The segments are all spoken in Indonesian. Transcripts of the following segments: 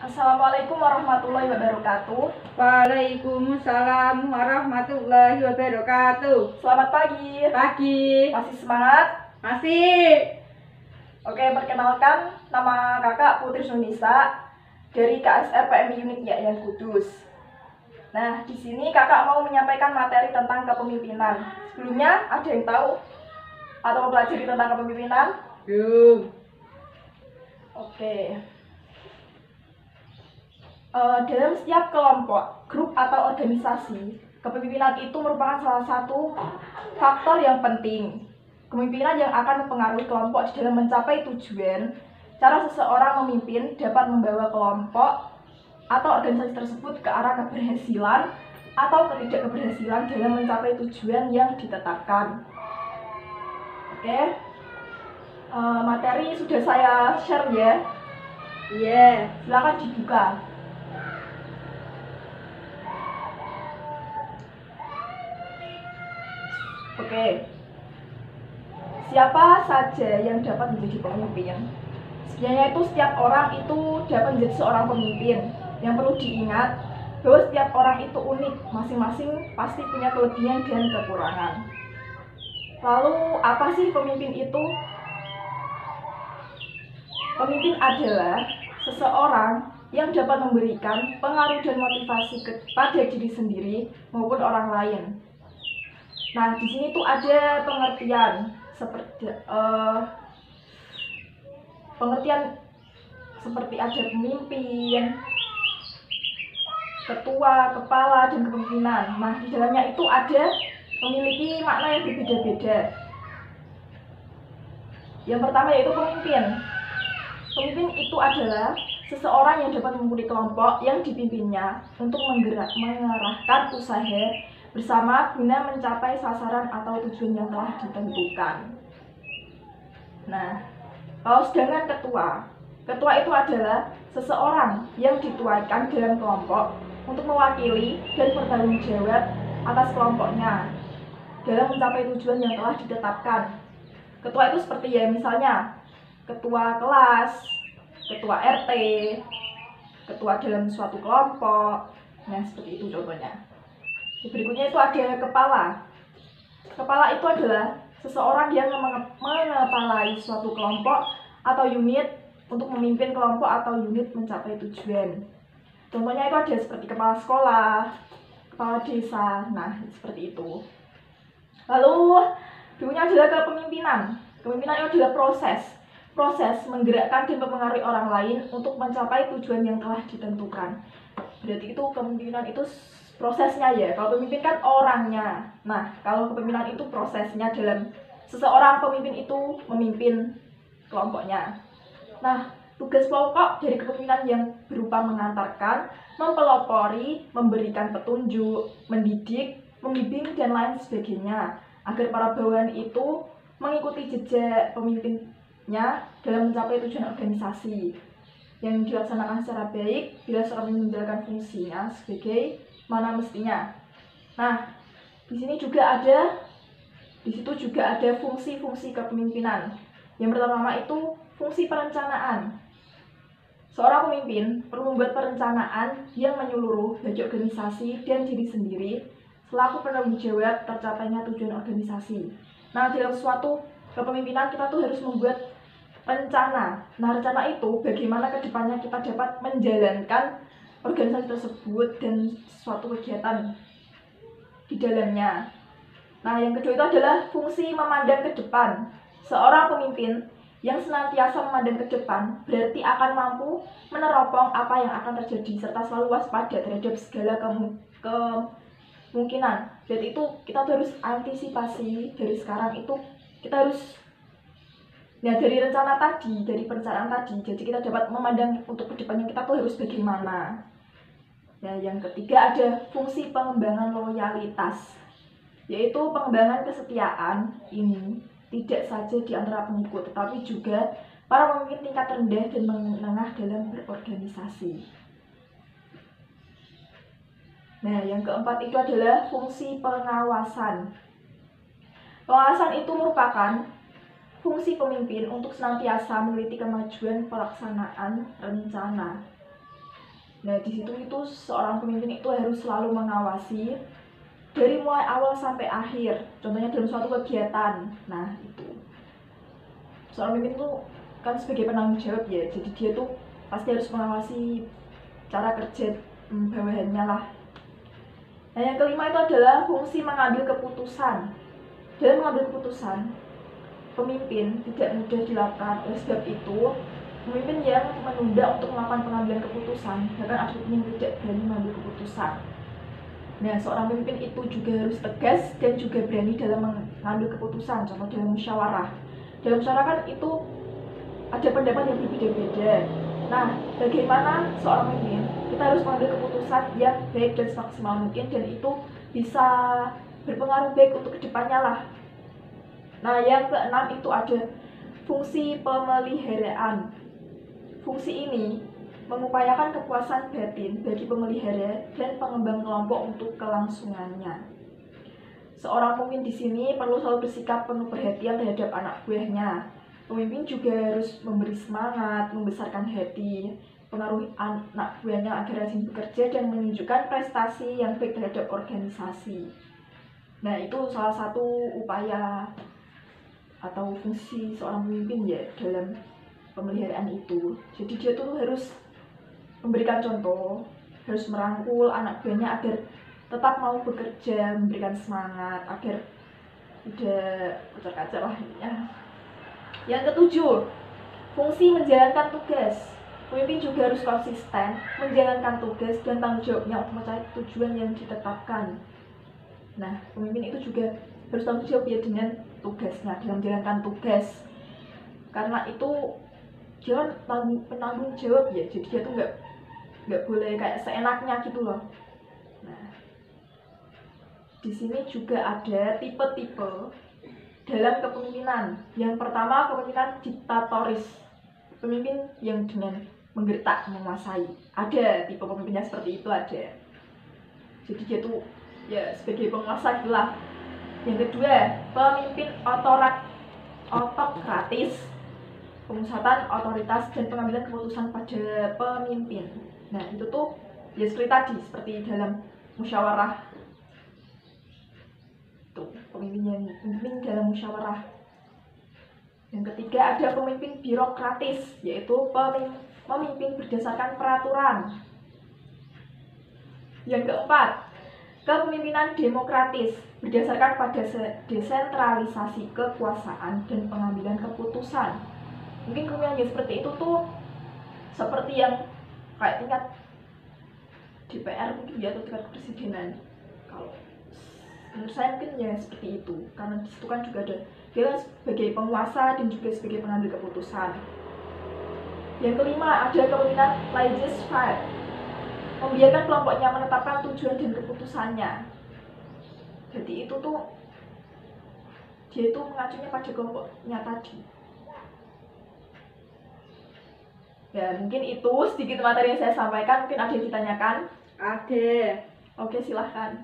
Assalamualaikum warahmatullahi wabarakatuh. Waalaikumsalam warahmatullahi wabarakatuh. Selamat pagi. Pagi. Masih semangat? Masih. Oke, perkenalkan, nama kakak Putri Sunisa dari KSR PMI Unit Yayan Kudus. Nah, di sini kakak mau menyampaikan materi tentang kepemimpinan. Sebelumnya ada yang tahu atau mempelajari tentang kepemimpinan? Belum. Oke. Dalam setiap kelompok, grup atau organisasi, kepemimpinan itu merupakan salah satu faktor yang penting. Kepemimpinan yang akan mempengaruhi kelompok di dalam mencapai tujuan. Cara seseorang memimpin dapat membawa kelompok atau organisasi tersebut ke arah keberhasilan atau ketidakberhasilan dalam mencapai tujuan yang ditetapkan. Oke, materi sudah saya share ya. Iya. Silakan dibuka. Oke, siapa saja yang dapat menjadi pemimpin? Sebenarnya itu setiap orang itu dapat menjadi seorang pemimpin. Yang perlu diingat bahwa setiap orang itu unik, masing-masing pasti punya kelebihan dan kekurangan. Lalu apa sih pemimpin itu? Pemimpin adalah seseorang yang dapat memberikan pengaruh dan motivasi kepada diri sendiri maupun orang lain. Nah, di sini tuh ada pengertian seperti ada pemimpin, ketua, kepala, dan kepemimpinan. Nah, di dalamnya itu ada memiliki makna yang berbeda-beda. Yang pertama yaitu pemimpin. Pemimpin itu adalah seseorang yang dapat memimpin kelompok yang dipimpinnya untuk mengarahkan usaha bersama guna mencapai sasaran atau tujuan yang telah ditentukan. Nah, kalau sedangkan ketua itu adalah seseorang yang dituakan dalam kelompok untuk mewakili dan bertanggung jawab atas kelompoknya dalam mencapai tujuan yang telah ditetapkan. Ketua itu seperti ya misalnya ketua kelas, ketua RT, ketua dalam suatu kelompok. Nah, seperti itu contohnya. Berikutnya itu ada kepala. Kepala itu adalah seseorang yang mengepalai suatu kelompok atau unit untuk memimpin kelompok atau unit mencapai tujuan. Contohnya itu ada seperti kepala sekolah, kepala desa, nah seperti itu. Lalu berikutnya adalah kepemimpinan. Kepemimpinan itu adalah proses menggerakkan dan mempengaruhi orang lain untuk mencapai tujuan yang telah ditentukan. Berarti itu kepemimpinan itu prosesnya ya. Kalau pemimpin kan orangnya. Nah, kalau kepemimpinan itu prosesnya dalam seseorang pemimpin itu memimpin kelompoknya. Nah, tugas pokok dari kepemimpinan yang berupa mengantarkan, mempelopori, memberikan petunjuk, mendidik, membimbing, dan lain sebagainya agar para bawahan itu mengikuti jejak pemimpinnya dalam mencapai tujuan organisasi yang dilaksanakan secara baik bila seorang menjalankan fungsinya sebagai mana mestinya. Nah, di situ juga ada fungsi-fungsi kepemimpinan. Yang pertama itu fungsi perencanaan. Seorang pemimpin perlu membuat perencanaan yang menyeluruh bagi organisasi dan diri sendiri selaku penanggung jawab tercapainya tujuan organisasi. Nah, dalam suatu kepemimpinan kita tuh harus membuat rencana. Nah, rencana itu bagaimana kedepannya kita dapat menjalankan organisasi tersebut dan suatu kegiatan di dalamnya. Nah, yang kedua itu adalah fungsi memandang ke depan. Seorang pemimpin yang senantiasa memandang ke depan berarti akan mampu meneropong apa yang akan terjadi serta selalu waspada terhadap segala kemungkinan. Jadi itu kita harus antisipasi dari sekarang itu kita harus dari perencanaan tadi, jadi kita dapat memandang untuk kedepannya kita tuh harus bagaimana. Nah, yang ketiga ada fungsi pengembangan loyalitas, yaitu pengembangan kesetiaan ini tidak saja di antara pengikut, tetapi juga para pemimpin tingkat rendah dan menengah dalam berorganisasi. Nah, yang keempat itu adalah fungsi pengawasan. Pengawasan itu merupakan fungsi pemimpin untuk senantiasa meneliti kemajuan pelaksanaan rencana. Nah, di situ itu seorang pemimpin itu harus selalu mengawasi dari mulai awal sampai akhir. Contohnya dalam suatu kegiatan. Nah, itu. Seorang pemimpin itu kan sebagai penanggung jawab ya. Jadi dia tuh pasti harus mengawasi cara kerja bawahannya lah. Nah, yang kelima itu adalah fungsi mengambil keputusan. Dalam mengambil keputusan, pemimpin tidak mudah dilakukan. Oleh sebab itu, pemimpin yang menunda untuk melakukan pengambilan keputusan, bahkan ada yang tidak berani mengambil keputusan. Nah, seorang pemimpin itu juga harus tegas dan juga berani dalam mengambil keputusan. Contoh dalam musyawarah. Dalam musyawarah kan itu ada pendapat yang berbeda-beda. Nah, bagaimana seorang pemimpin kita harus mengambil keputusan yang baik dan semaksimal mungkin, dan itu bisa berpengaruh baik untuk kedepannya lah. Nah, yang keenam itu ada fungsi pemeliharaan. Fungsi ini mengupayakan kepuasan batin bagi pemelihara dan pengembang kelompok untuk kelangsungannya. Seorang pemimpin di sini perlu selalu bersikap penuh perhatian terhadap anak buahnya. Pemimpin juga harus memberi semangat, membesarkan hati, pengaruhi anak buahnya agar rajin bekerja dan menunjukkan prestasi yang baik terhadap organisasi. Nah, itu salah satu upaya atau fungsi seorang pemimpin ya dalam pemeliharaan itu. Jadi dia tuh harus memberikan contoh, harus merangkul anak buahnya agar tetap mau bekerja, memberikan semangat agar tidak kocar-kacir lah intinya. Yang ketujuh, fungsi menjalankan tugas. Pemimpin juga harus konsisten menjalankan tugas dan tanggung jawabnya untuk mencapai tujuan yang ditetapkan. Nah, pemimpin itu juga harus tanggung jawab ya dengan tugasnya dalam menjalankan tugas. Karena itu dia kan penanggung jawab ya, jadi dia tuh nggak boleh kayak seenaknya gitu loh. Nah, di sini juga ada tipe-tipe dalam kepemimpinan. Yang pertama, kepemimpinan diktatoris. Pemimpin yang dengan menggertak, menguasai. Ada tipe pemimpinnya seperti itu, ada. Jadi dia tuh ya sebagai penguasa gitulah. Yang kedua, pemimpin otokratis. Pemusatan otoritas dan pengambilan keputusan pada pemimpin. Nah, itu tuh ya seperti tadi, seperti dalam musyawarah. Tuh, pemimpin dalam musyawarah. Yang ketiga ada pemimpin birokratis, yaitu pemimpin berdasarkan peraturan. Yang keempat, kepemimpinan demokratis berdasarkan pada desentralisasi kekuasaan dan pengambilan keputusan. Mungkin kepemimpinan yang seperti itu tuh seperti yang kayak tingkat DPR mungkin ya, atau tingkat kepresidenan. Kalau menurut saya mungkin ya seperti itu, karena disitu kan juga ada dia sebagai penguasa dan juga sebagai pengambil keputusan. Yang kelima ada kepemimpinan legislatif, membiarkan kelompoknya menetapkan tujuan dan keputusannya. Jadi itu tuh dia itu mengacunya pada kelompoknya tadi. Ya, mungkin itu sedikit materi yang saya sampaikan. Mungkin ada yang ditanyakan? Ada. Oke, silahkan.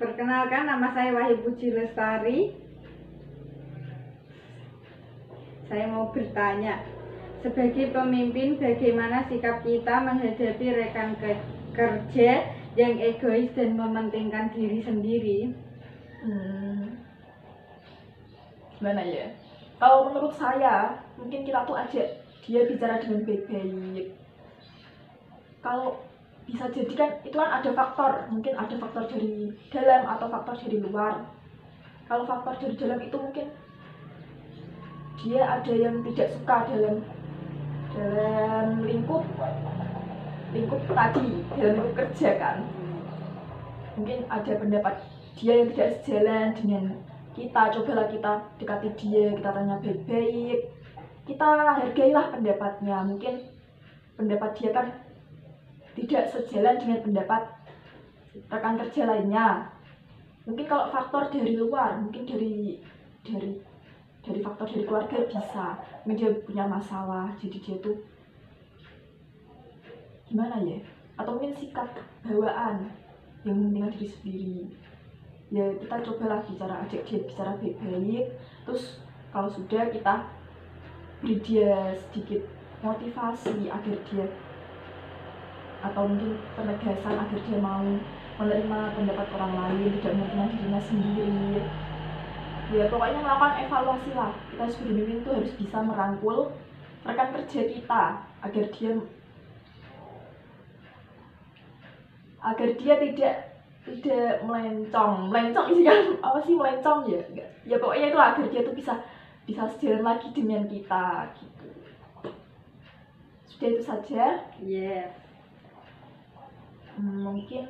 Perkenalkan, nama saya Wahyu Puji Lestari. Saya mau bertanya, sebagai pemimpin bagaimana sikap kita menghadapi rekan kerja yang egois dan mementingkan diri sendiri? Gimana ya? Kalau menurut saya, mungkin kita tuh ajak dia bicara dengan baik-baik. Kalau bisa jadi kan itu kan ada faktor, mungkin ada faktor dari dalam atau faktor dari luar. Kalau faktor dari dalam itu mungkin dia ada yang tidak suka dalam lingkup tadi, dalam lingkup kerja kan. Mungkin ada pendapat dia yang tidak sejalan dengan kita. Cobalah kita dekati dia, kita tanya baik-baik, kita hargailah pendapatnya. Mungkin pendapat dia kan tidak sejalan dengan pendapat rekan kerja lainnya. Mungkin kalau faktor dari luar, mungkin dari faktor dari keluarga bisa, mungkin dia punya masalah, jadi dia tuh gimana ya, atau mungkin sikap bawaan yang mementingkan diri sendiri. Ya kita cobalah bicara, ajak dia bicara baik-baik. Terus kalau sudah kita beri dia sedikit motivasi agar dia, atau mungkin penegasan agar dia mau menerima pendapat orang lain, tidak menerima dirinya sendiri. Ya pokoknya melakukan evaluasi lah. Kita sebagai pemimpin itu harus bisa merangkul rekan kerja kita agar dia tidak melencong isinya apa sih melencong ya? Enggak. Ya pokoknya itu agar dia tuh bisa sejalan lagi dengan kita gitu. Sudah itu saja. Yes. Mungkin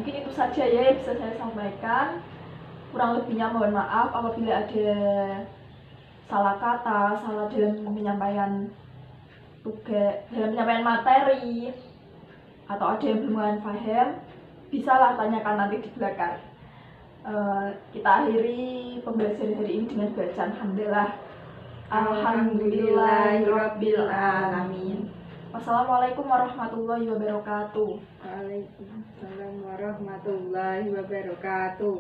itu saja ya yang bisa saya sampaikan. Kurang lebihnya mohon maaf apabila ada salah kata, salah dalam penyampaian tugas, dalam penyampaian materi, atau ada yang belum paham, bisalah tanyakan nanti di belakang. Kita akhiri pembelajaran hari ini dengan bacaan Alhamdulillahirabbil alamin. Wassalamualaikum warahmatullahi wabarakatuh. Waalaikumsalam warahmatullahi wabarakatuh.